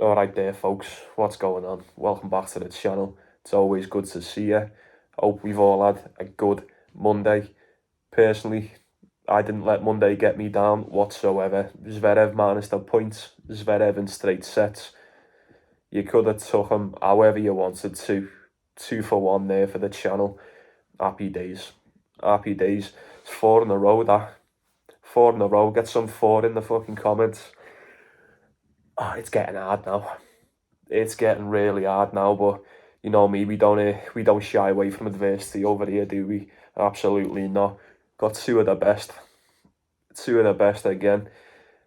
Alright there, folks. What's going on? Welcome back to the channel. It's always good to see you. Hope we've all had a good Monday. Personally, I didn't let Monday get me down whatsoever. Zverev minus the points. Zverev in straight sets. You could have took him however you wanted to. 2-for-1 there for the channel. Happy days. Happy days. It's 4 in a row, that. 4 in a row. Get some 4 in the fucking comments. Oh, it's getting hard now. It's getting really hard now, but you know me, we don't shy away from adversity over here, do we? Absolutely not. Got two of the best again.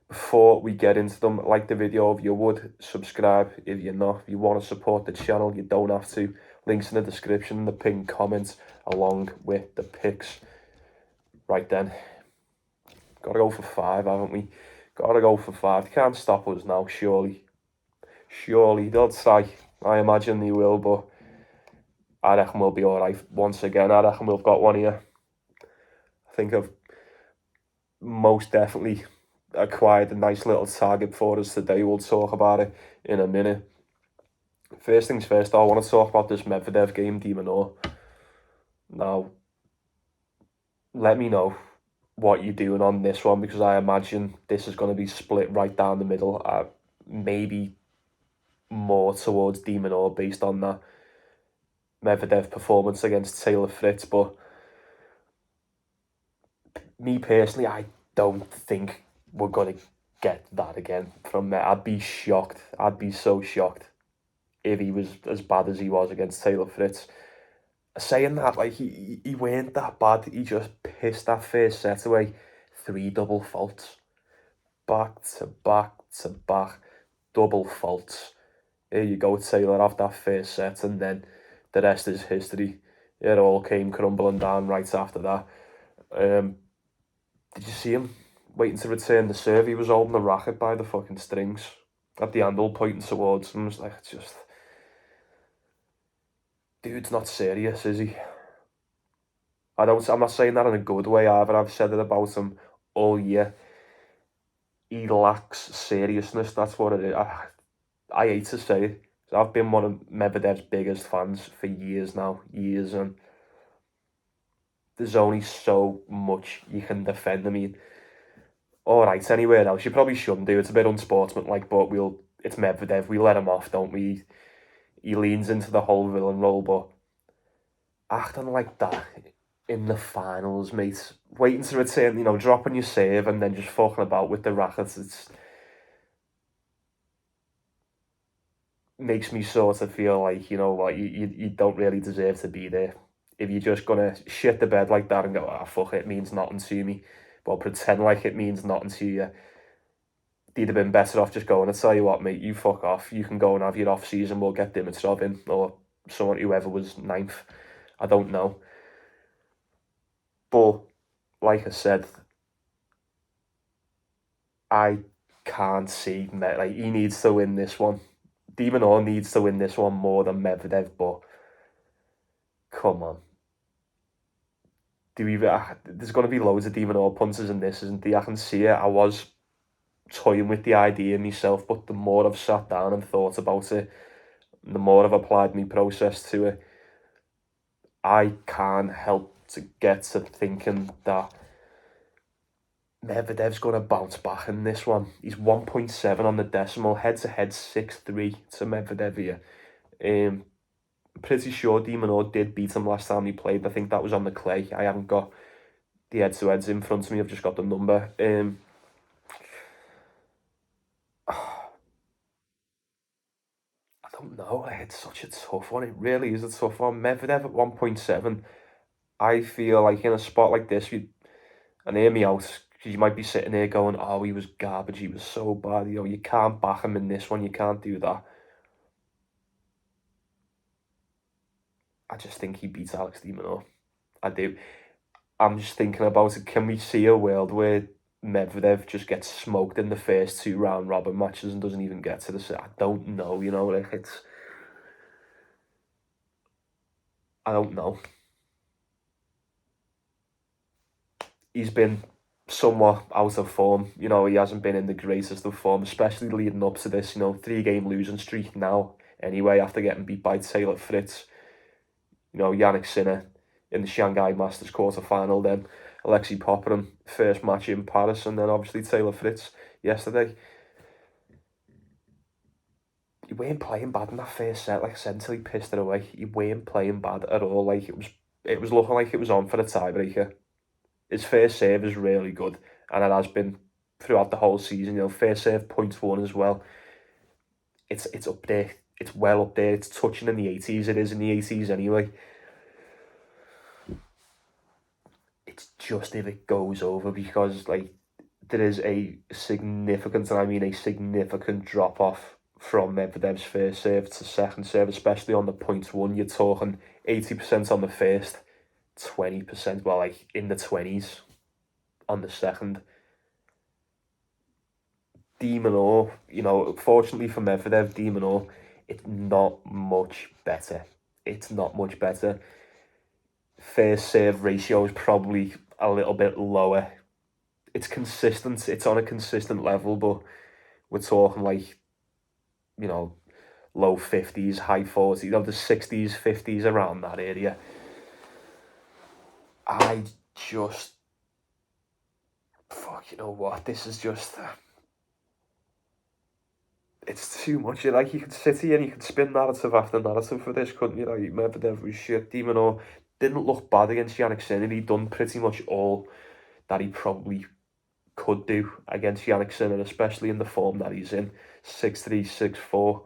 Before we get into them, like the video if you would, subscribe if you're not. If you want to support the channel, you don't have to. Links in the description, the pinned comments, along with the pics. Right then, gotta go for 5, haven't we? Gotta go for 5. They can't stop us now, surely. Surely they'll try. I imagine they will, but I reckon we'll be alright once again. I reckon we've got one here. I think I've most definitely acquired a nice little target for us today. We'll talk about it in a minute. First things first, I want to talk about this Medvedev game, Demon. Now, let me know what you're doing on this one, because I imagine this is going to be split right down the middle. Maybe more towards Demon based on that Medvedev performance against Taylor Fritz, but me personally, I don't think we're going to get that again from there. I'd be shocked. I'd be so shocked if he was as bad as he was against Taylor Fritz. Saying that, like, he weren't that bad. He just pissed that first set away. 3 double faults. Back to back to back. Double faults. Here you go, Taylor, off that first set, and then the rest is history. It all came crumbling down right after that. Did you see him waiting to return the serve? He was holding the racket by the fucking strings at the handle, pointing towards him. It's like, just... Dude's not serious, is he? I'm not saying that in a good way either. I've said it about him all year. He lacks seriousness, that's what it is. I hate to say it. I've been one of Medvedev's biggest fans for years now. Years, and there's only so much you can defend. I mean, alright, anywhere else you probably shouldn't do. It's a bit unsportsmanlike, but it's Medvedev. We let him off, don't we? He leans into the whole villain role, but acting like that in the finals, mate. Waiting to return, dropping your save and then just fucking about with the rackets. It makes me sort of feel like, you know what, you don't really deserve to be there. If you're just going to shit the bed like that and go, fuck it, means nothing to me. Well, pretend like it means nothing to you. You'd have been better off just going, I tell you what, mate, you fuck off. You can go and have your off-season. We'll get Dimitrov in, or someone, whoever was 9th. I don't know. But, like I said, I can't see, like, he needs to win this one. Demon needs to win this one more than Medvedev, but come on. There's going to be loads of Demon punters in this, isn't there? I can see it. I was toying with the idea myself, but the more I've sat down and thought about it, the more I've applied my process to it, I can't help to get to thinking that Medvedev's going to bounce back in this one. He's 1.7 on the decimal, head-to-head 6-3 to Medvedev here. I'm pretty sure Demon did beat him last time he played. I think that was on the clay. I haven't got the head-to-heads in front of me. I've just got the number. I don't know. It's such a tough one. It really is a tough one. Medvedev at 1.7. I feel like in a spot like this, and hear me out, because you might be sitting there going, oh, he was garbage, he was so bad. You can't back him in this one. You can't do that. I just think he beats Alex de Minaur. I do. I'm just thinking about it. Can we see a world where Medvedev just gets smoked in the first 2 round robin matches and doesn't even get to the set? I don't know, like it's... I don't know. He's been somewhat out of form. You know, he hasn't been in the greatest of form, especially leading up to this, 3-game losing streak now. Anyway, after getting beat by Taylor Fritz, Yannick Sinner in the Shanghai Masters quarter-final, then Alexei Popyrin, first match in Paris, and then obviously Taylor Fritz yesterday. He weren't playing bad in that first set, like I said, until he pissed it away. He weren't playing bad at all. Like, it was looking like it was on for the tiebreaker. His first serve is really good, and it has been throughout the whole season. First serve .1 as well. It's up there. It's well up there. It's touching in the 80s. It is in the 80s anyway. It's just if it goes over, because like there is a significant, and I mean a significant drop off from Medvedev's first serve to second serve, especially on the .1. You're talking 80% on the first, 20%, well, like in the 20s on the second. De Minaur, fortunately for Medvedev, De Minaur, it's not much better. It's not much better. First serve ratio is probably a little bit lower. It's consistent. It's on a consistent level, but we're talking like, low 50s, high 40s, the 60s, 50s, around that area. I just, you know what? This is just, it's too much. Like, you could sit here and you could spin narrative after narrative for this, couldn't you? Like, Medvedev was shit. De Minaur didn't look bad against Yannick Sinner. He'd done pretty much all that he probably could do against Yannick Sinner, especially in the form that he's in. 6-3, 6-4.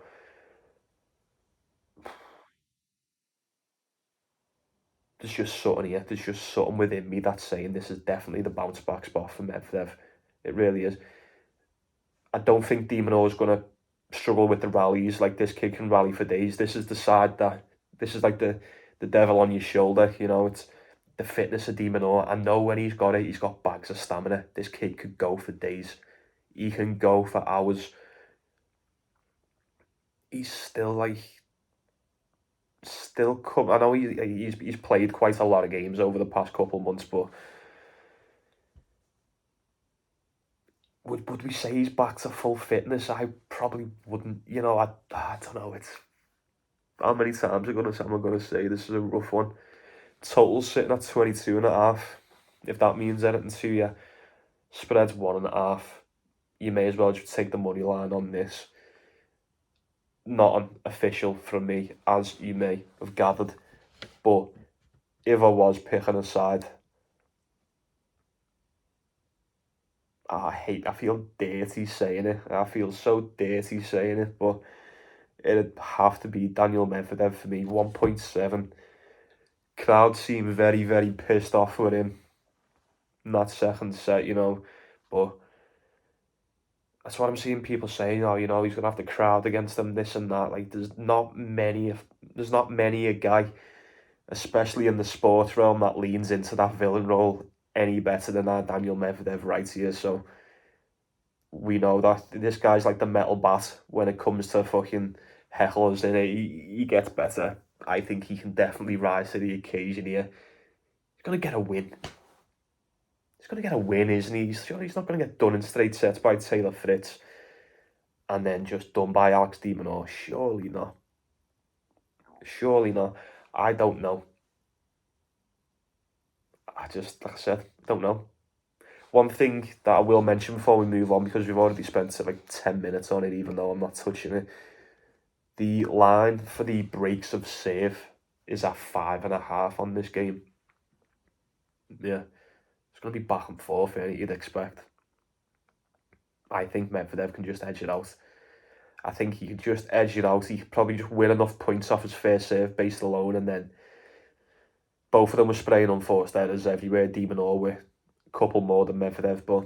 There's just something here. There's just something within me that's saying this is definitely the bounce back spot for Medvedev. It really is. I don't think De Minaur is going to struggle with the rallies. Like, this kid can rally for days. This is the side that, this is like the devil on your shoulder. It's the fitness of De Minaur. I know when he's got it, he's got bags of stamina. This kid could go for days. He can go for hours. He's still come. I know he's played quite a lot of games over the past couple of months, but would we say he's back to full fitness? I probably wouldn't. I don't know. It's how many times am I gonna say this is a rough one. Total sitting at 22.5. If that means anything to you, spread's 1.5. You may as well just take the money line on this. Not an official from me, as you may have gathered, but if I was picking a side, I feel dirty saying it. I feel so dirty saying it, but it'd have to be Daniel Medvedev for me. 1.7. Crowd seem very, very pissed off with him in that second set, but that's what I'm seeing people saying. Oh, he's gonna have the crowd against him, this and that. Like, there's not many a guy, especially in the sports realm, that leans into that villain role any better than that Daniel Medvedev right here. So we know that this guy's like the metal bat when it comes to fucking hecklers, and he gets better. I think he can definitely rise to the occasion here. He's gonna get a win. He's gonna get a win, isn't he? He's not gonna get done in straight sets by Taylor Fritz and then just done by Alex de Minaur. Surely not. Surely not. I don't know. Like I said, don't know. One thing that I will mention before we move on, because we've already spent like 10 minutes on it, even though I'm not touching it. The line for the breaks of serve is at 5.5 on this game. Yeah, it's going to be back and forth, you'd expect. I think Medvedev can just edge it out. I think he could just edge it out. He could probably just win enough points off his first serve based alone, and then both of them were spraying unforced errors everywhere. De Minaur with a couple more than Medvedev, but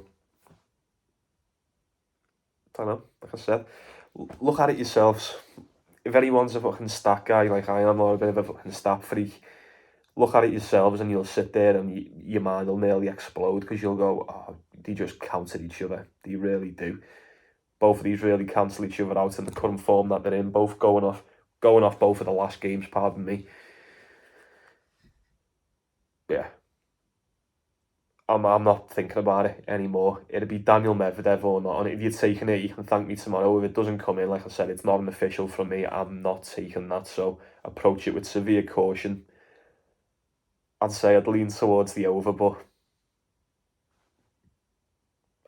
I don't know. Like I said, look at it yourselves. If anyone's a fucking stat guy like I am, or a bit of a fucking stat freak, look at it yourselves and you'll sit there and your mind will nearly explode, because you'll go, oh, they just counter each other. They really do. Both of these really cancel each other out in the current form that they're in, both going off both of the last games, pardon me. Yeah. I'm not thinking about it anymore. It'd be Daniel Medvedev or not. And if you're taking it, you can thank me tomorrow. If it doesn't come in, like I said, it's not an official from me. I'm not taking that. So approach it with severe caution. I'd say I'd lean towards the over, but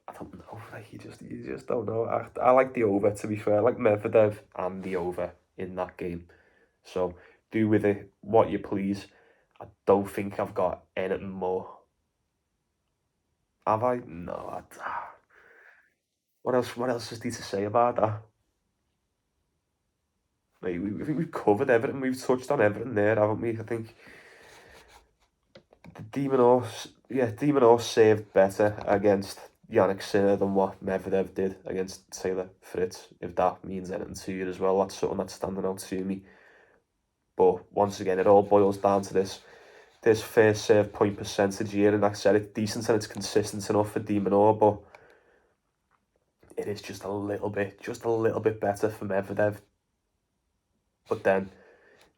I don't know. Like you just don't know. I like the over, to be fair. I like Medvedev and the over in that game. So do with it what you please. I don't think I've got anything more. Have I? No. What else? What else is there to say about that? Like, I think we've covered everything. We've touched on everything there, haven't we? I think the Demon Horse saved better against Yannick Sinner than what Medvedev did against Taylor Fritz. If that means anything to you as well, that's something that's standing out to me. But once again, it all boils down to this first serve point percentage here, and like I said, it's decent and it's consistent enough for Demon Horse, but it is just a little bit better for Medvedev. But then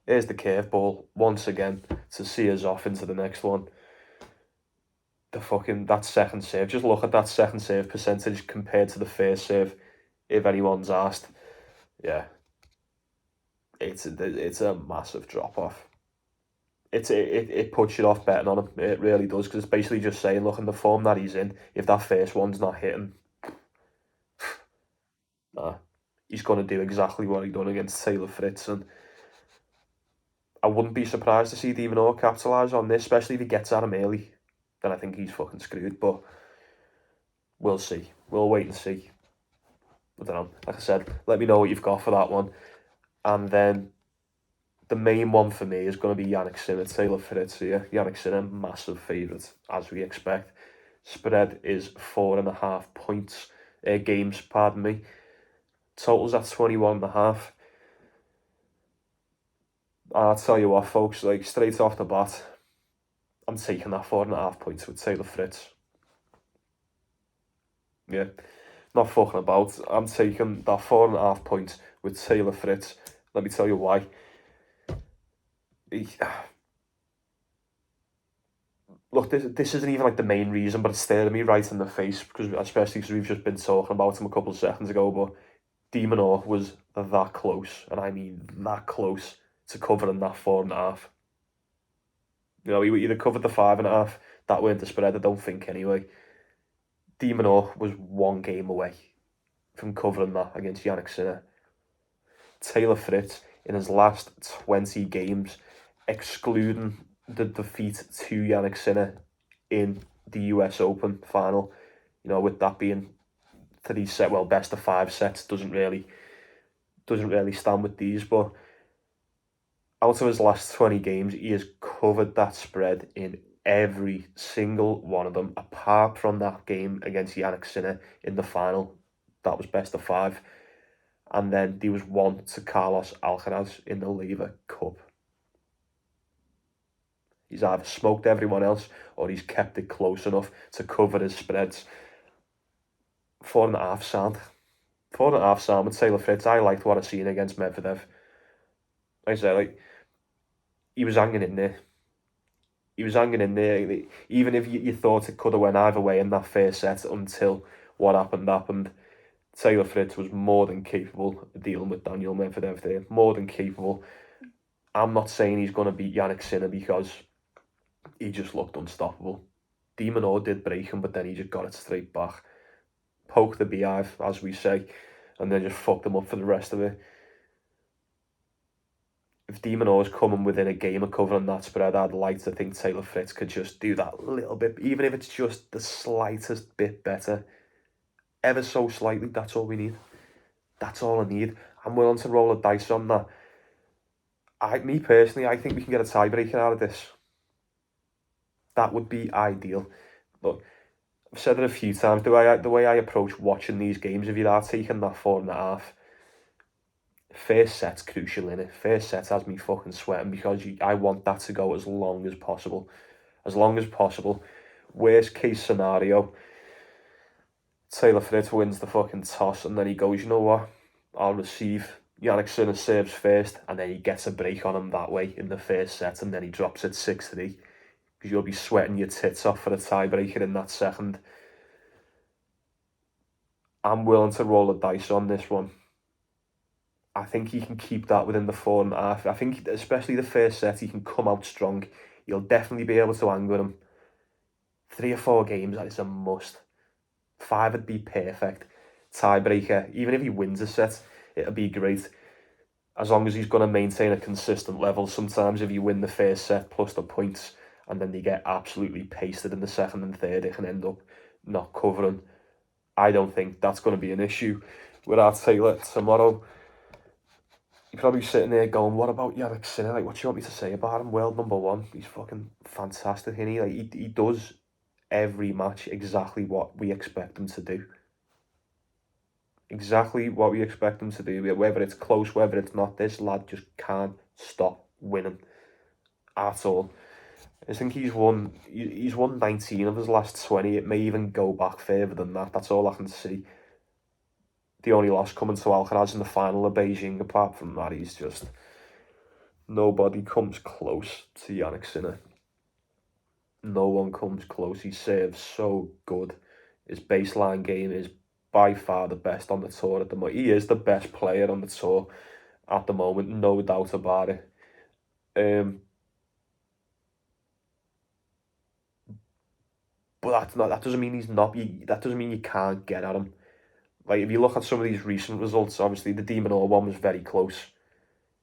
here's the curveball once again to see us off into the next one. That second save. Just look at that second save percentage compared to the first save. If anyone's asked, yeah, it's a massive drop off. It puts you off betting on him. It really does, because it's basically just saying, look, in the form that he's in, if that first one's not hitting, nah, he's going to do exactly what he done against Taylor Fritz, and I wouldn't be surprised to see Demon Orr capitalise on this, especially if he gets at him early. Then I think he's fucking screwed, but we'll see. We'll wait and see. I don't know. Like I said, let me know what you've got for that one. And then the main one for me is going to be Yannick Sinner, Taylor Fritz here. Yannick Sinner, massive favourite, as we expect. Spread is 4.5 points. Games, pardon me. Totals at 21.5. I'll tell you what, folks, like straight off the bat, I'm taking that 4.5 points with Taylor Fritz. Yeah, not fucking about. I'm taking that 4.5 points with Taylor Fritz. Let me tell you why. Look, this isn't even like the main reason, but it's staring me right in the face, especially because we've just been talking about him a couple of seconds ago. But Demon Orr was that close, and I mean that close, to covering that 4.5. You know, he either covered the 5.5. That weren't the spread, I don't think, anyway. Demon Orr was one game away from covering that against Yannick Sinner. Taylor Fritz, in his last 20 games, excluding the defeat to Yannick Sinner in the US Open final, you know, with that being 3 set, well, best of 5 sets, doesn't really stand with these, but out of his last 20 games, he has covered that spread in every single one of them, apart from that game against Yannick Sinner in the final. That was best of 5. And then there was one to Carlos Alcaraz in the Lever Cup. He's either smoked everyone else or he's kept it close enough to cover his spreads. 4.5 sound. 4.5 sound with Taylor Fritz. I liked what I seen against Medvedev. Like I said, like, he was hanging in there. Even if you thought it could have went either way in that first set until what happened. Taylor Fritz was more than capable of dealing with Daniel Medvedev there. More than capable. I'm not saying he's going to beat Yannick Sinner because he just looked unstoppable. Demon Orr did break him, but then he just got it straight back. Poke the beehive, as we say, and then just fucked him up for the rest of it. If Demon Orr's coming within a game of covering that spread, I'd like to think Taylor Fritz could just do that little bit, even if it's just the slightest bit better. Ever so slightly, that's all we need. That's all I need. I'm willing to roll a dice on that. Me personally, I think we can get a tiebreaker out of this. That would be ideal. Look, I've said it a few times, the way I approach watching these games, if you are taking that 4.5, first set's crucial, innit? First set has me fucking sweating because I want that to go as long as possible. As long as possible. Worst case scenario, Taylor Fritz wins the fucking toss and then he goes, you know what, I'll receive. Yannick Sinner serves first and then he gets a break on him that way in the first set and then he drops it 6-3. because you'll be sweating your tits off for a tiebreaker in that second. I'm willing to roll the dice on this one. I think he can keep that within the 4.5. I think, especially the first set, he can come out strong. You'll definitely be able to anger him. 3 or 4 games, that is a must. 5 would be perfect. Tiebreaker, even if he wins a set, it'll be great. As long as he's going to maintain a consistent level. Sometimes if you win the first set plus the points, and then they get absolutely pasted in the second and third, it can end up not covering. I don't think that's going to be an issue with our Taylor tomorrow. You're probably sitting there going, what about Yannick Sinner? Like, what do you want me to say about him? World number 1. He's fucking fantastic, isn't he? Like, he does every match exactly what we expect him to do. Exactly what we expect him to do. Whether it's close, whether it's not, this lad just can't stop winning at all. I think he's won 19 of his last 20. It may even go back further than that. That's all I can see. The only loss coming to Alcaraz in the final of Beijing. Apart from that, he's just... Nobody comes close to Yannick Sinner. No one comes close. He serves so good. His baseline game is by far the best on the tour at the moment. He is the best player on the tour at the moment, no doubt about it. But that doesn't mean he's not. That doesn't mean you can't get at him. Like, if you look at some of these recent results, obviously the De Minaur one was very close.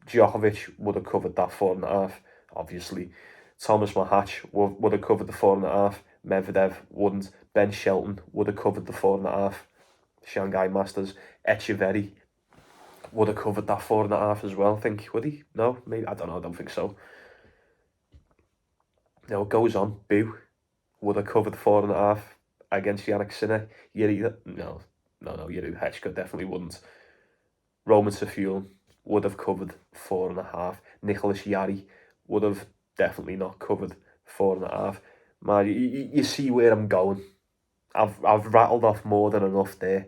Djokovic would have covered that 4.5, obviously. Thomas Mahatch would have covered the 4.5. Medvedev wouldn't. Ben Shelton would have covered the 4.5. Shanghai Masters. Echeverry would have covered that 4.5 as well, I think. Would he? No? Maybe. I don't know. I don't think so. No, it goes on. Boo would have covered 4.5 against Yannick Sinner. No, Jiří Hečka definitely wouldn't. Roman Safiullin would have covered 4.5. Nicholas Yarry would have definitely not covered 4.5. Man, you see where I'm going. I've rattled off more than enough there.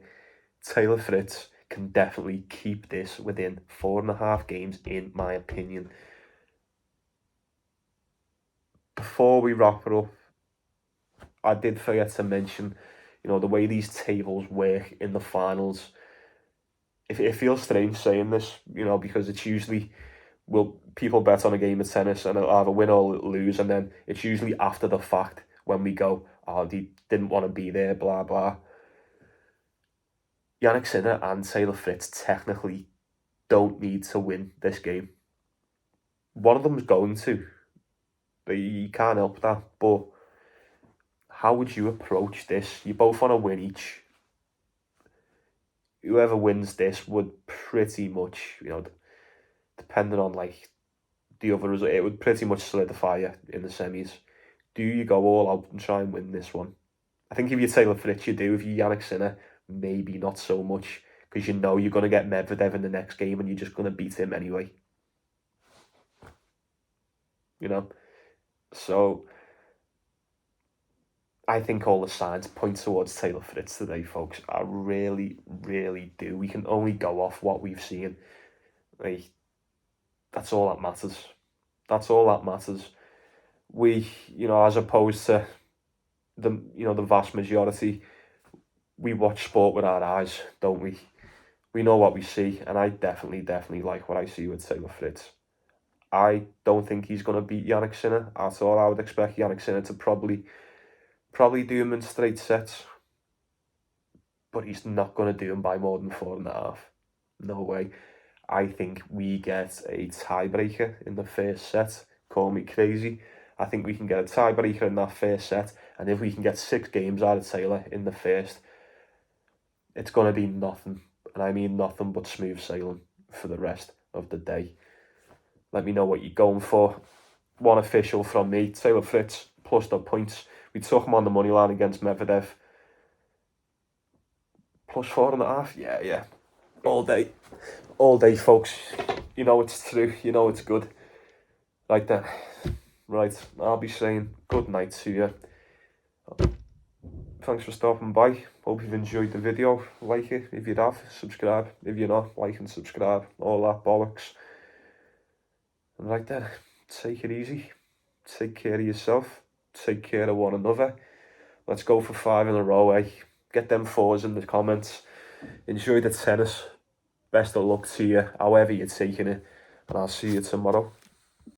Taylor Fritz can definitely keep this within 4.5 games, in my opinion. Before we wrap it up, I did forget to mention, the way these tables work in the finals. It feels strange saying this, because it's usually, people bet on a game of tennis and it'll either win or lose, and then it's usually after the fact when we go, oh, they didn't want to be there, blah, blah. Yannick Sinner and Taylor Fritz technically don't need to win this game. One of them's going to. But you can't help that. But how would you approach this? You both want to win each. Whoever wins this would pretty much, depending on the other result, it would pretty much solidify you in the semis. Do you go all out and try and win this one? I think if you're Taylor Fritz, you do. If you're Yannick Sinner, maybe not so much, because you're going to get Medvedev in the next game and you're just going to beat him anyway. So I think all the signs point towards Taylor Fritz today, folks. I really, really do. We can only go off what we've seen. That's all that matters. That's all that matters. We, as opposed to the vast majority, we watch sport with our eyes, don't we? We know what we see, and I definitely like what I see with Taylor Fritz. I don't think he's going to beat Yannick Sinner at all. I would expect Yannick Sinner to probably do him in straight sets, but he's not going to do him by more than 4.5. No way. I think we get a tiebreaker in the first set. Call me crazy. I think we can get a tiebreaker in that first set, and if we can get 6 games out of Taylor in the first, it's going to be nothing, and I mean nothing but smooth sailing for the rest of the day. Let me know what you're going for. One official from me, Taylor Fritz, plus the points. We took him on the money line against Medvedev. Plus 4.5. Yeah. All day, folks. It's true. It's good. Like that. Right, I'll be saying good night to you. Thanks for stopping by. Hope you've enjoyed the video. Like it if you have. Subscribe if you're not. Like and subscribe. All that bollocks. And right then, take it easy. Take care of yourself. take care of one another. Let's go for 5 in a row, eh? Get them 4s in the comments. Enjoy the tennis. Best of luck to you, however you're taking it. And I'll see you tomorrow.